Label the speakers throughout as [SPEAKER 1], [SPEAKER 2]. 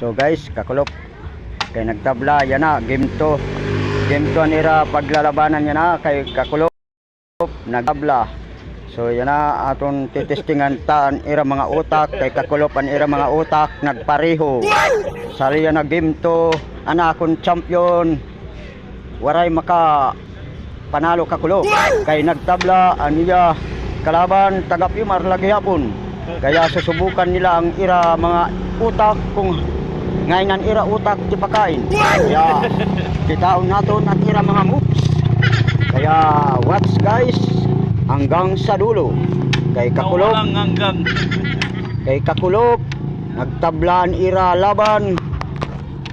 [SPEAKER 1] So guys, kakulop kay nagtabla yan na game 2 anira paglalabanan yan na kay kakulop nagtabla. So yan na aton titestingan taan ira mga utak kay kakulop an ira mga utak nagpareho. Sari yan na game 2 ana akong champion waray maka panalo kakulop kay nagtabla aniya kalaban taga-Pimar lagi hapon. Kaya susubukan nila ang ira mga utak kung ngaynan ira utak tipakain. Kaya kitaon naton ang ira mga moves. Kaya watch guys hanggang sa dulo. Kay kakulop nagtablaan ira laban.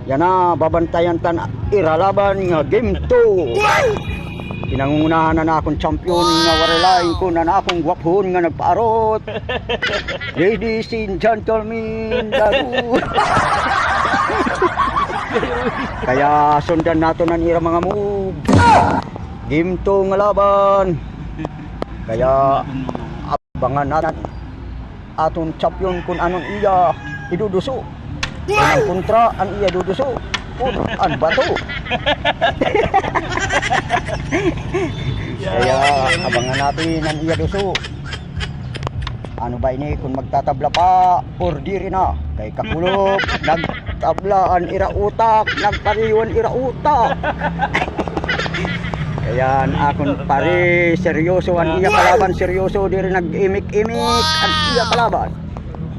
[SPEAKER 1] Yan na babantayan tan ira laban nga game 2. Pinangungunahan na akong champion nga waralain ko na akong gwapon nga nagpaarot. Ladies and gentlemen, daru. Kaya sundan nato nan ira mga move. Game 2 nga laban. Kaya abangan natin aton champion kung anong iya iduduso. Ang kontra ang iya duduso. An bato. Kaya abangan natin ang iya duso. Ano ba ini kung magtatabla pa or di rin na. Kay kakulop nagtablaan ira utak, nagpariwan ira utak. Kaya akon pare seryoso ang iya kalaban, seryoso di rin nag-imik-imik ang iya kalaban.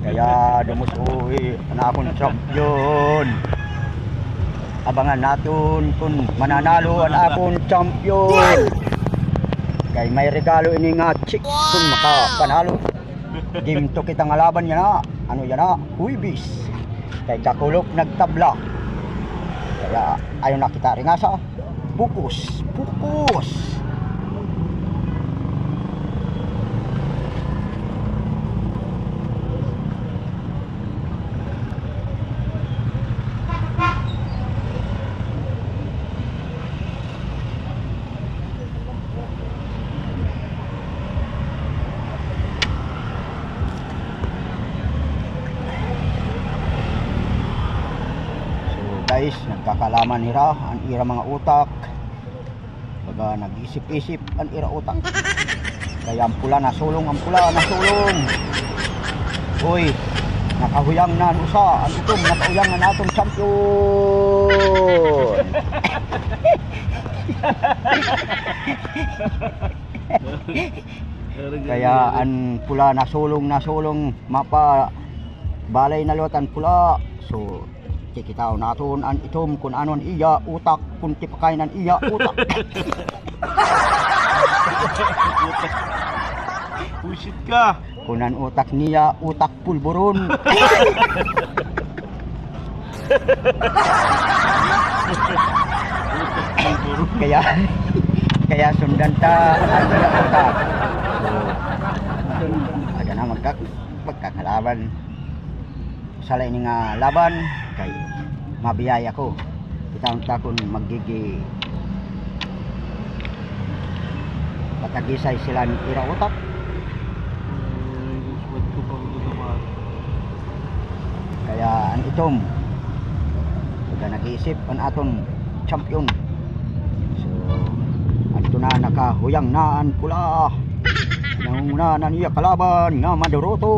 [SPEAKER 1] Kaya dumusoy ang akon champion. Abangan natin kung mananalo ang akong champion. Kay may regalo ini nga chick kung makapanalo. Game 2 kita nga laban yan na. Ano yan na? Huibis. Kay kakulop nagtabla. Kaya ayaw na kita rin nga sa Pukus. Guys, nagkakalaman nila ang ira mga utak. Baga nag-isip-isip ang ira utak. Kaya ang pula nasulong. Uy, nakahuyang na usa. Ang itom nakahuyang na natong champion. Kaya ang pula nasulong mapa balay na luwatan pula. So kikitaw naton an itom kung anon iya utak kung tipakainan iya utak.
[SPEAKER 2] Pusit ka.
[SPEAKER 1] Kunan utak niya utak pulburon. kaya sundan ta ang iya utak. So, ada na magkakalaban. Salay ni nga laban kay mabiyaya ko kitang takon magigi patagisay sila ni ira utak. Kaya ang itom pagka nag-iisip ang aton champion. So adto na nakahuyang na ang pula nanguna na niya kalaban nga Maduroto.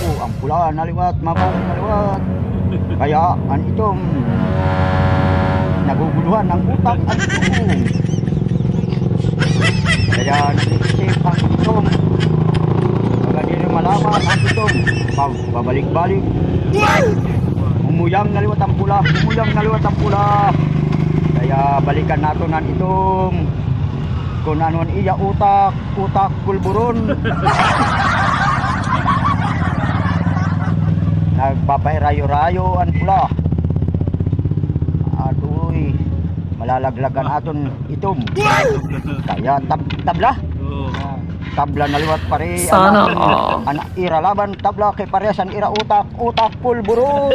[SPEAKER 1] Ang pula naliwat, mabang naliwat. Kaya ang itom naguguluhan ng utak at itom. Kaya nag-isip ang itom. Kaya hindi malaman ang itom. Babalik-balik. Umuyang naliwat ang pula. Kaya balikan nato ng itom. Kung ano iya utak pulburon. Nagpapahirayo-rayo ang pula. Aduy, malalaglagan aton itom. Kaya tabla. Tabla naliwat pare.
[SPEAKER 3] Sana
[SPEAKER 1] anak ira laban tabla kay paresan ira utak pulburo.